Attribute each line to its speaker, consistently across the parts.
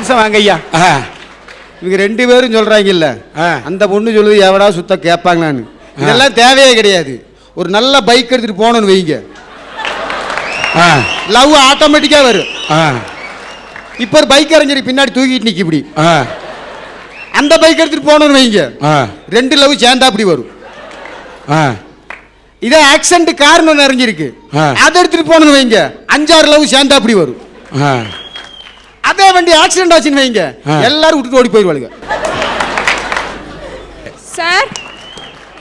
Speaker 1: நிமிஷம் வாங்க ஐயா. இவங்க 2 பேரும் சொல்றாங்கல்ல, அந்த பொண்ணு சொல்லுது எவடா சுத்த கேட்பாங்களான்னு. இதெல்லாம் தேவையே கிடையாது. ஒரு நல்ல பைக் எடுத்துட்டு போகணும்னு வைங்க, லவ் ஆட்டோமேட்டிக்கா வரும். இப்ப ஒரு பைக் அரேஞ்சர் பின்னாடி தூக்கிட்டு நிக்க இப்படி, அந்த பைக் எடுத்துட்டு போகணும்னு வைங்க, 2 லவ் சேர்ந்தா அப்படி வரும். இதே ஆக்சிடென்ட் கார் ஒன்று அறிஞ்சிருக்கு, அதை எடுத்துட்டு போகணும்னு வைங்க, 5-6 லவ் சேர்ந்தா அப்படி வரும். அதே வண்டி ஆக்சிடென்ட் ஆச்சுன்னு வைங்க, எல்லாரும் விட்டுட்டு ஓடி போயிடுவாங்க.
Speaker 2: சார்,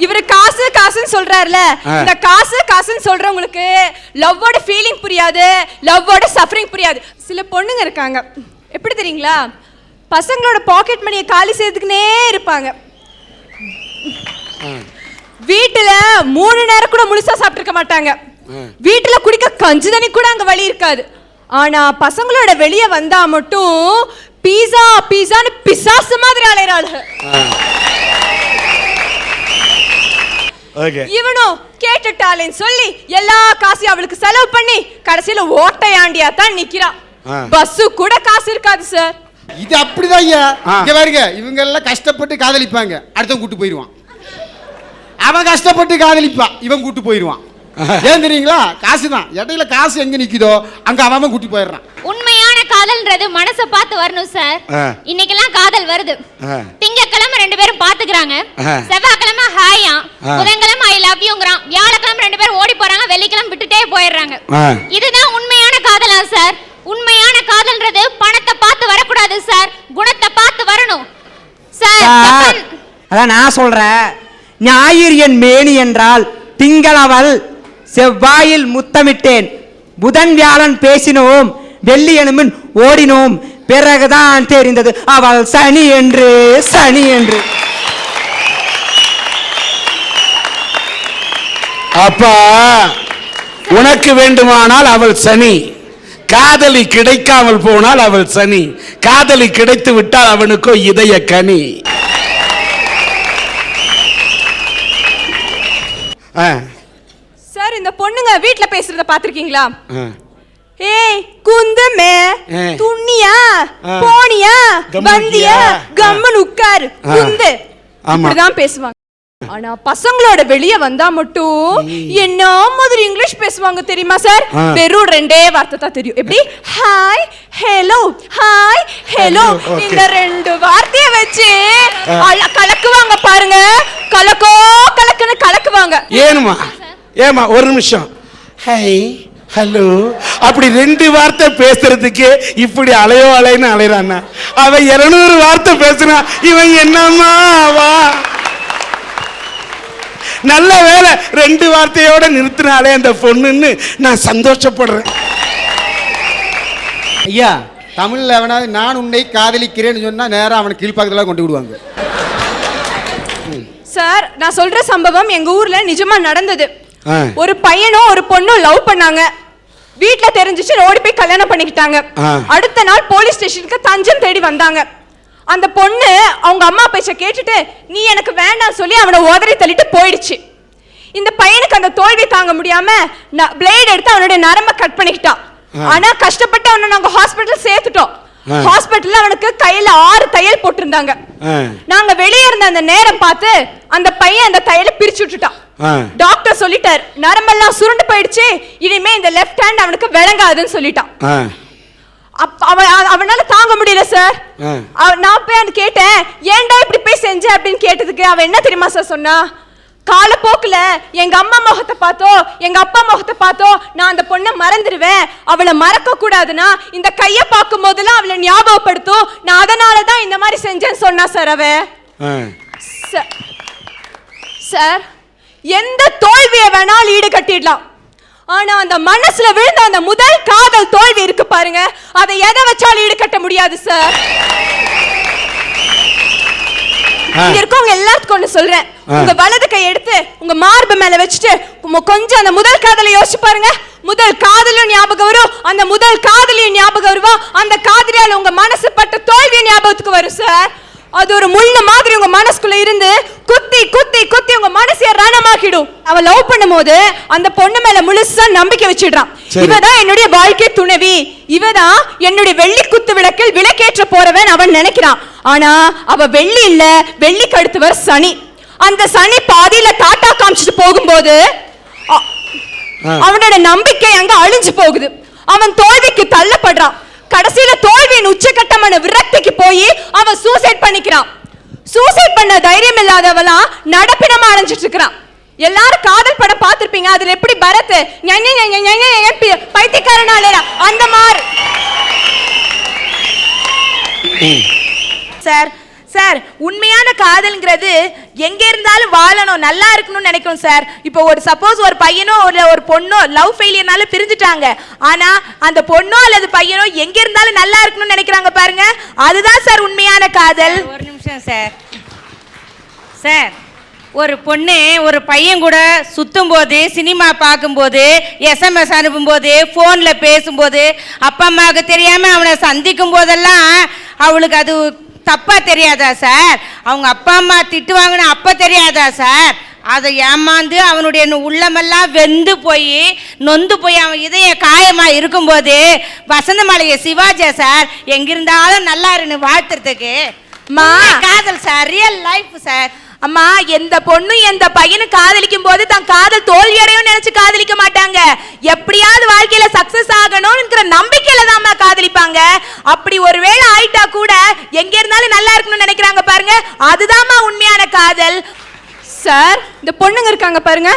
Speaker 2: இவரு காசு காசுன்னு சொல்றாருல, இந்த காசு காசுன்னு சொல்றவங்களுக்கு லவ்வோட ஃபீலிங் புரியாது, லவ்வோட சஃபரிங் புரியாது. சில பொண்ணுங்க இருக்காங்க, எப்படி தெரியுங்களா, பசங்களோட பாக்கெட் மணியை காலி செய்யறதுக்குனே இருப்பாங்க. வீட்டுல 3 நேரம் கூட முழுசா சாப்பிட்டு இருக்க மாட்டாங்க. வீட்டுல குடிக்க கஞ்சி தண்ணி கூட அங்க வழி இருக்காது. ஆனா பசங்களோட வெளியே வந்தா மட்டும் பீஸா பீஸான்னு பிசாசு மாதிரி அலையறாளு. இவனும் கேட்டுட்டாலேன்னு சொல்லி எல்லா காசையும் அவளுக்கு செலவு பண்ணி கடைசியில ஓட்டையாண்டியா தான் நிக்கிறான். பஸ் கூட காசு இருக்காது சார்.
Speaker 1: இது அப்படிதான் ஐயா. இங்க பாருங்க, இவங்க எல்லாம் கஷ்டப்பட்டு காதலிப்பாங்க, அடுத்தவன் கூட்டு போயிடுவான். அவன் கஷ்டப்பட்டு காதலிப்பான், இவன் கூட்டு போயிடுவான். ஏன் தெரியுங்களா? காசுதான். இடையில காசு எங்க நிக்குதோ அங்க அவன் கூட்டி போயிடுறான்.
Speaker 3: உண்மையான காதல்ன்றது மனசை பார்த்து வரணும் சார். இன்னைக்கெல்லாம் காதல் வருது. திங்கக்கிழமை 2 பேரும் பாத்துக்கிறாங்க, செவ்வாய்க்கிழமை ஹாயா, புதன்கிழமை ஐ லவ் யூங்கறான், வியாழக்கிழமை 2 பேரும் ஓடி போறாங்க, வெள்ளிக்கிழமை விட்டுட்டே போயிடுறாங்க. இதுதான் உண்மையான காதலா சார்? உண்மையான காதல்ன்றது பணத்தை பார்த்து வரக்கூடாது சார், குணத்தை பார்த்து வரணும் சார்.
Speaker 4: அதான் நான் சொல்றேன், ஞாயிறு என் மேனி என்றால் திங்களவள் செவ்வாயில் முத்தமிட்டேன், புதன் வியாழன் பேசினோம், வெள்ளி எனுமின் ஓடினோம், பிறகுதான் தெரிந்தது அவள் சனி என்று. சனி என்று.
Speaker 5: அப்பா, உனக்கு வேண்டுமானால் அவள் சனி, காதலி கிடைக்காமல் போனால் அவள் சனி, காதலி கிடைத்து விட்டால் அவனுக்கோ இதய கனி.
Speaker 2: சார், இந்த பொண்ணுங்க வீட்ல பேசுறத பாத்திருக்கீங்களா? ஏய் குந்தமே, துண்ணியா, போனியா, வந்தியா, கம்மன் உட்காரு, குந்து, இப்படிதான் பேசுவாங்க. ஆனா பசங்களோட வெளியே வந்தா மட்டும் என்ன மாதிரி இங்கிலீஷ் பேசுவாங்க தெரியுமா சார்? வெறும் 2 வார்த்தை தான் தெரியும். எப்படி? ஹாய் ஹலோ, ஹாய் ஹலோ, இந்த 2 வார்த்தையை வச்சு கலக்குவாங்க பாருங்க. கலக்கோ கலக்குன்னு கலக்குவாங்க.
Speaker 5: ஏனுமா? ஏமா ஒரு நிமிஷம். ஹாய் ஹலோ அப்படி 2 வார்த்தை பேசுறதுக்கு இப்படி அலையோ அலைன்னு அலைறானா? அவன் 200 வார்த்தை பேசுனா இவன் என்னம்மா வா? நல்ல வேலை 2 வார்த்தையோட நிறுத்தினாலே அந்த பொண்ணுன்னு நான் சந்தோஷப்படுறேன்.
Speaker 1: ஐயா, தமிழ்ல அவனாவது நான் உன்னை காதலிக்கிறேன்னு சொன்னா நேரம் அவனை கீழ்பாக்கத்துல கொண்டு விடுவாங்க.
Speaker 2: சார், நான் சொல்ற சம்பவம் எங்க ஊர்ல நிஜமா நடந்தது. ஒரு பையனும் ஒரு பொண்ணும் லவ் பண்ணாங்க. வீட்ல தெரிஞ்சிச்சு, ஓடி போய் கல்யாணம் பண்ணிக்கிட்டாங்க. அடுத்த நாள் போலீஸ் ஸ்டேஷனுக்கு தஞ்சம் தேடி வந்தாங்க. அந்த பொண்ணு அவங்க அம்மா பேச்ச கேட்டுட்டு நீ எனக்கு வேண்டாம் சொல்லி அவனை உதறி தள்ளிட்டு போயிடுச்சு. இந்த பையனுக்கு அந்த தோல்வி தாங்க முடியாம பிளேட் எடுத்து அவனுடைய நரம்ப கட் பண்ணிக்கிட்டான். ஆனா கஷ்டப்பட்டு அவனை நாங்க ஹாஸ்பிட்டல் சேர்த்துட்டோம். ஹாஸ்பிட்டல்ல அவனுக்கு கையில 6 தையல் போட்டிருந்தாங்க. நாங்க வெளியே இருந்த அந்த நேரம் பார்த்து அந்த பையன் அந்த தையலை பிரிச்சு விட்டுட்டான். டாக்டர் சொல்லிட்டார், நரம்பெல்லாம் சுருண்டு போயிடுச்சு, இனிமே இந்த லெஃப்ட் ஹேண்ட் அவனுக்கு விளங்காதுன்னு சொல்லிட்டான். அவனால தாங்க முடியல சார். நான் போய் கேட்டேன், ஏன்டா இப்படி போய் செஞ்ச அப்படின்னு கேட்டதுக்கு அவன் என்ன தெரியுமா சார் சொன்னா? காலப்போக்குல எங்க அம்மா முகத்தை பார்த்தோ எங்க அப்பா முகத்தை பார்த்தோ நான் அந்த பொண்ணை மறந்துடுவேன், அவளை மறக்க கூடாதுன்னா இந்த கையை பார்க்கும் போதெல்லாம் அவளை ஞாபகப்படுத்தும், நான் அதனாலதான் இந்த மாதிரி செஞ்சேன்னு சொன்னா சார். அவன் சார், எந்த தோல்வியை வேணாலும் ஈடு கட்டிடலாம், ஆனா அந்த மனசுல விழுந்த அந்த முதல் காதல் தோல்வி இருக்கு பாருங்க, அதை எதை வச்சாலும் ஈடுகட்ட முடியாது சார். இங்க இருக்கவங்க எல்லாத்துக்கும் ஒண்ணு சொல்றேன், உங்க வலது கை எடுத்து உங்க மார்பு மேல வச்சுட்டு கொஞ்சம் அந்த முதல் காதலை யோசிச்சு பாருங்க. முதல் காதலும் ஞாபகம் வரும், அந்த முதல் காதலியும் ஞாபகம் வருவா, அந்த காதலியால உங்க மனசு பட்ட தோல்வியும் ஞாபகத்துக்கு வரும் சார். அது ஒரு முள்ள மாதிரி உங்க மனசுக்குள்ள இருந்து குத்தி குத்தி குத்தி உங்க மனசை ரணமா உருவாக்கிடும். அவன் லவ் பண்ணும்போது அந்த பொண்ணு மேல முழுசா நம்பிக்கை வச்சிடுறான். இவதான் என்னுடைய வாழ்க்கை துணைவி, இவதான் என்னுடைய வெள்ளி குத்து விளக்கில் விளக்கேற்ற போறவன் அவன் நினைக்கிறான். ஆனா அவ வெள்ளி இல்ல, வெள்ளிக்கு அடுத்தவர் சனி. அந்த சனி பாதியில டாட்டா காமிச்சிட்டு போகும்போது அவனோட நம்பிக்கை அங்க அழிஞ்சு போகுது. அவன் தோல்விக்கு தள்ளப்படுறான். கடைசியில தோல்வியின் உச்சகட்டமான விரக்திக்கு போய் அவன் சூசைட் பண்ணிக்கிறான். சூசைட் பண்ண தைரியம் இல்லாதவெல்லாம் நடப்பினமா அடைஞ்சிட்டு இருக்கிறான். எல்லாரும் காதல் படம் பார்த்திருப்பீங்க. அதுல எப்படி பரத் பைத்தியக்காரனால அந்த மாதிரி.
Speaker 6: சார் சார் உண்மையான காதல்ங்கிறது எங்க இருந்தாலும் வாழணும், நல்லா இருக்கணும்னு நினைக்கும் சார். இப்போ ஒரு சப்போஸ் ஒரு பையனோ ஒரு பொண்ணோ லவ் ஃபெயிலியர்னால பிரிஞ்சுட்டாங்க. ஆனா அந்த பொண்ணோ அல்லது பையனோ எங்க இருந்தாலும் நல்லா இருக்கணும்னு நினைக்கிறாங்க பாருங்க, அதுதான் சார் உண்மையான காதல்.
Speaker 7: ஒரு நிமிஷம் சார். சார், ஒரு பொண்ணு ஒரு பையன் கூட சுத்தும் போது, சினிமா பார்க்கும்போது, SMS அனுப்பும்போது, ஃபோன்ல பேசும்போது, அப்பா அம்மாவுக்கு தெரியாம அவனை சந்திக்கும் போதெல்லாம் அவளுக்கு அது தப்பா தெரியாதா சார்? அவங்க அப்பா அம்மா திட்டுவாங்கன்னு அப்ப தெரியாதா சார்? அதை ஏமாந்து அவனுடைய உள்ளமெல்லாம் வெந்து போய் நொந்து போய் அவன் இதய காயமா இருக்கும்போது வசந்த மாளிகை சிவாஜி சார் எங்கிருந்தாலும் நல்லா இருந்து வாழ்த்துறதுக்கு காதல் சார், ரியல் லைஃப் சார்.
Speaker 6: அம்மா, எந்த பொண்ணு எந்த பையனு காதலிக்கும் போது தன் காதல் தோல்வி அடையும் நினைச்சு காதலிக்க மாட்டாங்க. எப்படியாவது வாழ்க்கையில சக்சஸ் ஆகணும்ங்கிற நம்பிக்கையில தான் காதலிப்பாங்க. அப்படி ஒருவேளை ஆயிட்டா கூட எங்க இருந்தாலும் நல்லா இருக்கணும்னு நினைக்கிறாங்க பாருங்க, அதுதான் உண்மையான காதல்.
Speaker 2: சார், இந்த பொண்ணுங்க இருக்காங்க பாருங்க,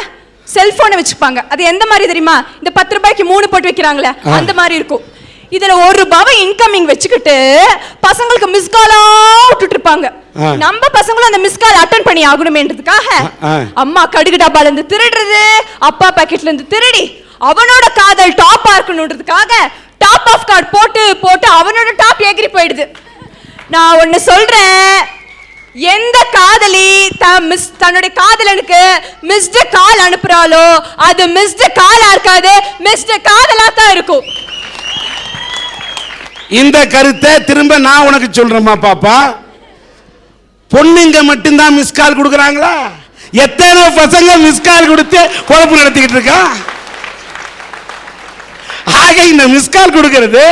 Speaker 2: செல்போனை வச்சுப்பாங்க. அது எந்த மாதிரி தெரியுமா? இந்த 10 ரூபாய்க்கு 3 போட்டு வைக்கிறாங்களே அந்த மாதிரி இருக்கும். இதுல ₹1 இன்கமிங் வச்சுக்கிட்டு பசங்களுக்கு மிஸ் காலா விட்டுட்டு இருப்பாங்க. நம்ம பசங்களும் அந்த மிஸ் கால் அட்டெண்ட் பண்ணி ஆகணுமேன்றதுக்காக அம்மா கடுகு டப்பால இருந்து திருடுறது, அப்பா பாக்கெட்ல இருந்து திருடி அவனோட காதல் டாப்பா இருக்கணும்ன்றதுக்காக டாப் ஆஃப் கார்டு போட்டு போட்டு அவனோட டாப் எகிரி போயிடுது. நான் ஒன்னு சொல்றேன், எந்த காதலி தன்னுடைய காதலனுக்கு மிஸ்டு கால் அனுப்புறாளோ அது மிஸ்டு காலா இருக்காது, மிஸ்டு காதலா தான் இருக்கும்.
Speaker 5: இந்த கருத்தை திரும்ப நான் உனக்கு சொல்றேம்மா பாப்பா. பொண்ணுங்க மட்டும்தான் மிஸ் கால் கொடுக்குறாங்களா? எத்தனை பசங்க மிஸ் கால் கொடுத்து குழப்பம் நடத்திக்கிட்டு இருக்கா? ஆக இந்த மிஸ் கால் கொடுக்கிறது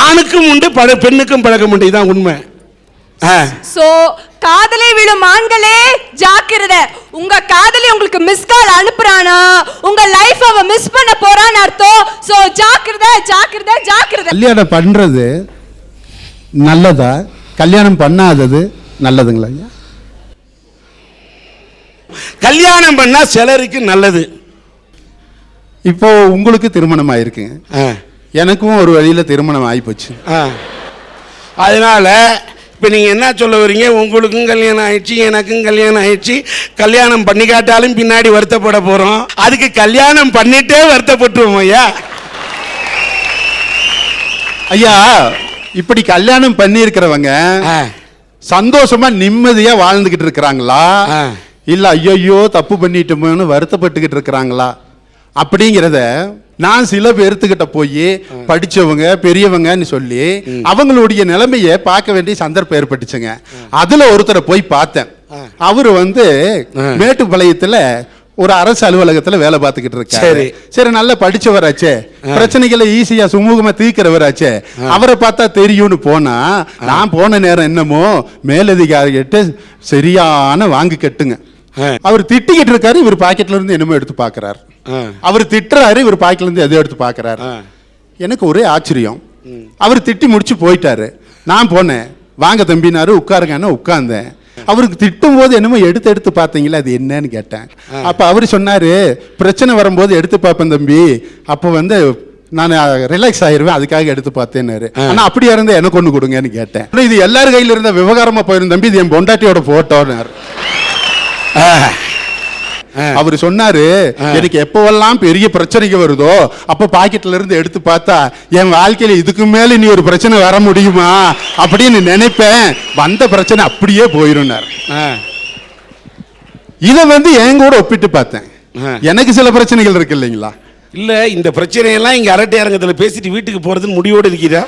Speaker 5: ஆணுக்கும் உண்டு, பெண்ணுக்கும் பழக்கம் உண்டு. இதான் உண்மை.
Speaker 2: சோ காதலை விழும் ஆண்களே ஜாக்கிரதை. உங்க காதலி உங்களுக்கு மிஸ் கால் அனுப்புறானா உங்க லைஃப் அவ மிஸ் பண்ண போறான்னு அர்த்தம். சோ ஜாக்கிரதை ஜாக்கிரதை ஜாக்கிரதை.
Speaker 1: கல்யாணம் பண்றது நல்லதா, கல்யாணம் பண்ணாதது நல்லதுங்களா?
Speaker 5: கல்யாணம் பண்ணா சிலருக்கு நல்லது.
Speaker 1: இப்போ உங்களுக்கு திருமணம் ஆயிருக்குங்க, எனக்கும் ஒரு வழியில திருமணம் ஆயிப்போச்சு.
Speaker 5: அதனால இப்போ நீங்கள் என்ன சொல்ல வரீங்க? உங்களுக்கும் கல்யாணம் ஆயிடுச்சு, எனக்கும் கல்யாணம் ஆயிடுச்சு, கல்யாணம் பண்ணி காட்டாலும் பின்னாடி வருத்தப்பட போகிறோம், அதுக்கு கல்யாணம் பண்ணிட்டே வருத்தப்பட்டுருவோம் ஐயா.
Speaker 1: ஐயா, இப்படி கல்யாணம் பண்ணி இருக்கிறவங்க சந்தோஷமா நிம்மதியா வாழ்ந்துகிட்டு இருக்கிறாங்களா, இல்ல ஐயோ தப்பு பண்ணிட்டோமோன்னு வருத்தப்பட்டுக்கிட்டு இருக்கிறாங்களா அப்படிங்கிறத நான் சில பேர்த்துக்கிட்ட போய் படிச்சவங்க பெரியவங்கன்னு சொல்லி அவங்களுடைய நிலைமையை பார்க்க வேண்டிய சந்தர்ப்பம் ஏற்பட்டுச்சுங்க. அதுல ஒருத்தரை போய் பார்த்தேன். அவரு மேட்டுப்பாளையத்துல ஒரு அரசு அலுவலகத்துல வேலை பார்த்துக்கிட்டு இருக்காரு. சரி, நல்லா படிச்சவராச்சே, பிரச்சனைகளை ஈஸியா சுமூகமா தீர்க்கிறவராச்சே, அவரை பார்த்தா தெரியும்னு போனா, நான் போன நேரம் என்னமோ மேலதிகாரிகிட்ட சரியான வாங்கி கட்டுங்க. அவர் திட்டிக்கிட்டு இருக்காரு, இவர் பாக்கெட்ல இருந்து என்னமோ எடுத்து பாக்குறாரு. அவர் திட்டுறாரு, இவர் பாக்கெட்ல இருந்து எதோ எடுத்து பாக்குறாரு. எனக்கு ஒரே ஆச்சரியம். அவர் திட்டி முடிச்சு போயிட்டாரு. நான் போனேன், வாங்க தம்பினாரு, உட்காருங்கன்னா உட்கார்ந்தேன். அவருக்கு திட்டும் போது என்னமோ எடுத்து பார்த்தீங்களா, அது என்னன்னு கேட்டேன். அப்ப அவரு சொன்னாரு, பிரச்சனை வரும்போது எடுத்து பார்ப்பேன் தம்பி, அப்போ நான் ரிலாக்ஸ் ஆயிருவேன், அதுக்காக எடுத்து பார்த்தேன்னாரு. ஆனா அப்படியா இருந்தா எனக்கு ஒண்ணு கொடுங்கன்னு கேட்டேன். இது எல்லாரும் கையில இருந்த விவகாரமா போயிருந்த தம்பி, இது என் பொண்டாட்டியோட போட்டோன்னாரு. அவரு சொன்னாரு, எனக்கு எப்பவெல்லாம் பெரிய பிரச்சனைக்கு வருதோ அப்ப பாக்கெட்ல இருந்து எடுத்து பார்த்தா என் வாழ்க்கையில இதுக்கு மேல நீ ஒரு பிரச்சனை வர முடியுமா அப்படின்னு நினைப்பேன், வந்த பிரச்சனை அப்படியே போயிருந்தார். இத என் கூட ஒப்பிட்டு பார்த்தேன். எனக்கு சில பிரச்சனைகள் இருக்கு இல்லைங்களா?
Speaker 5: இல்ல, இந்த பிரச்சனையெல்லாம் இங்க அரட்டை அரங்கத்துல பேசிட்டு வீட்டுக்கு போறதுன்னு முடிவோடு இருக்கிறா.